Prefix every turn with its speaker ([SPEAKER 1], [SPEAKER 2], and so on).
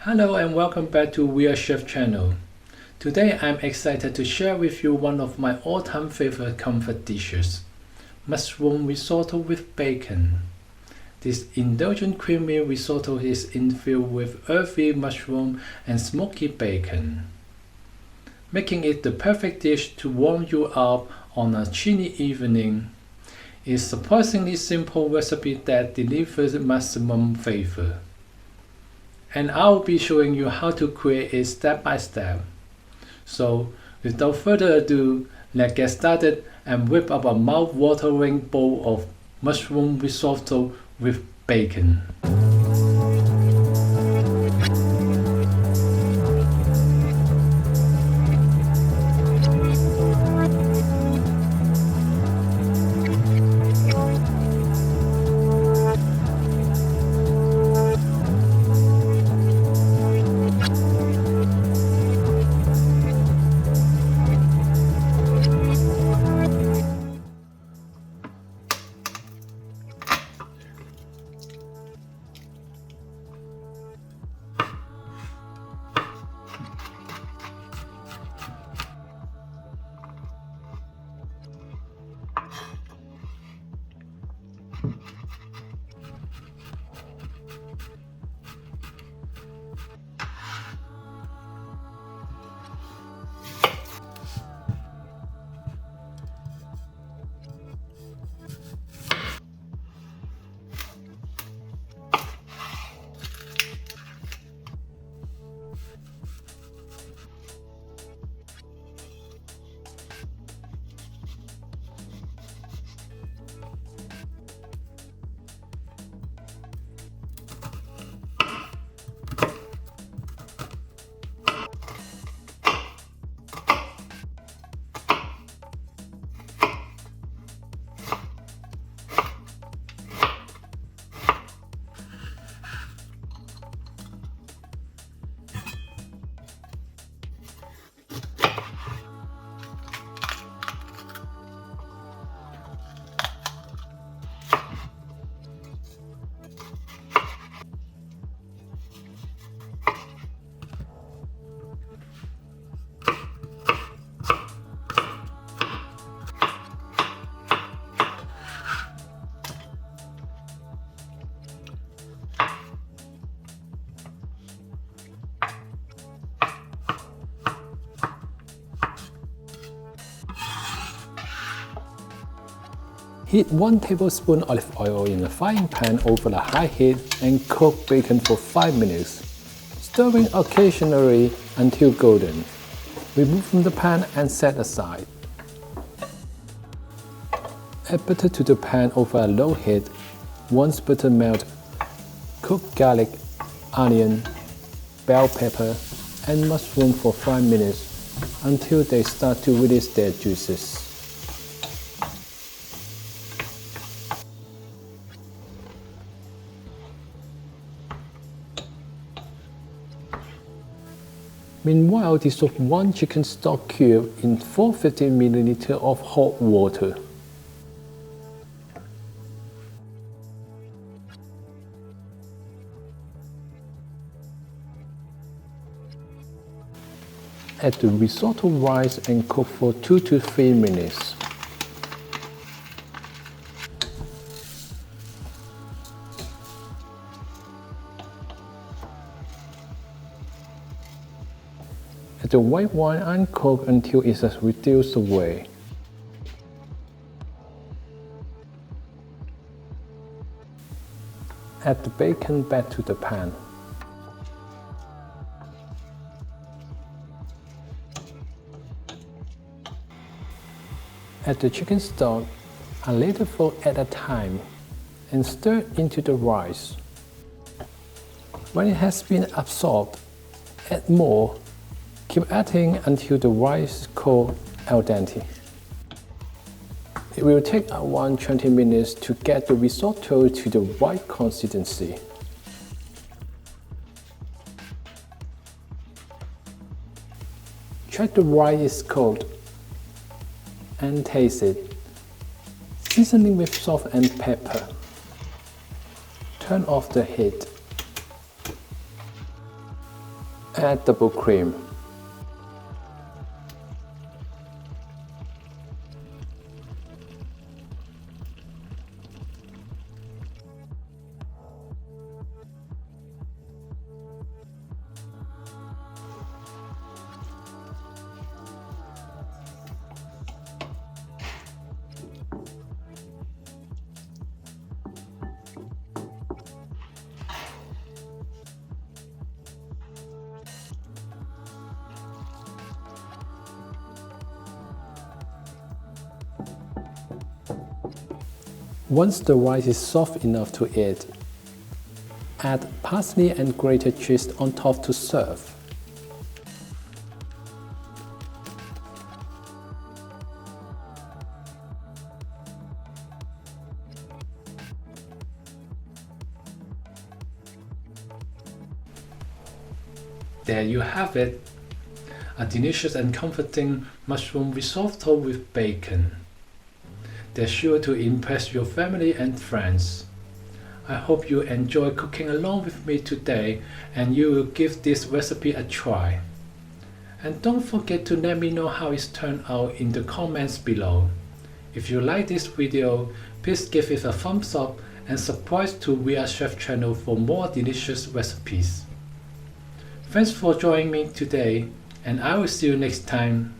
[SPEAKER 1] Hello and welcome back to Weird Chef channel. Today I'm excited to share with you one of my all-time favorite comfort dishes, mushroom risotto with bacon. This indulgent creamy risotto is infused with earthy mushroom and smoky bacon, making it the perfect dish to warm you up on a chilly evening. It's a surprisingly simple recipe that delivers maximum flavor. And I'll be showing you how to create it step by step. So without further ado, let's get started and whip up a mouth-watering bowl of mushroom risotto with bacon. Heat 1 tablespoon olive oil in a frying pan over a high heat and cook bacon for 5 minutes, stirring occasionally until golden. Remove from the pan and set aside. Add butter to the pan over a low heat. Once butter melts, cook garlic, onion, bell pepper, and mushroom for 5 minutes until they start to release their juices. Meanwhile, dissolve 1 chicken stock cube in 450 ml of hot water. Add the risotto rice and cook for 2 to 3 minutes. Add the white wine and cook until it has reduced away. Add the bacon back to the pan. Add the chicken stock, a ladleful at a time, and stir into the rice. When it has been absorbed, add more. Keep adding until the rice is cooked al dente. It will take around 20 minutes to get the risotto to the right consistency. Check the rice is cooked and taste it. Seasoning with salt and pepper. Turn off the heat. Add double cream. Once the rice is soft enough to eat, add parsley and grated cheese on top to serve. There you have it, a delicious and comforting mushroom risotto with bacon. They're sure to impress your family and friends. I hope you enjoy cooking along with me today and you will give this recipe a try. And don't forget to let me know how it's turned out in the comments below. If you like this video, please give it a thumbs up and subscribe to We Are Chef channel for more delicious recipes. Thanks for joining me today, and I will see you next time.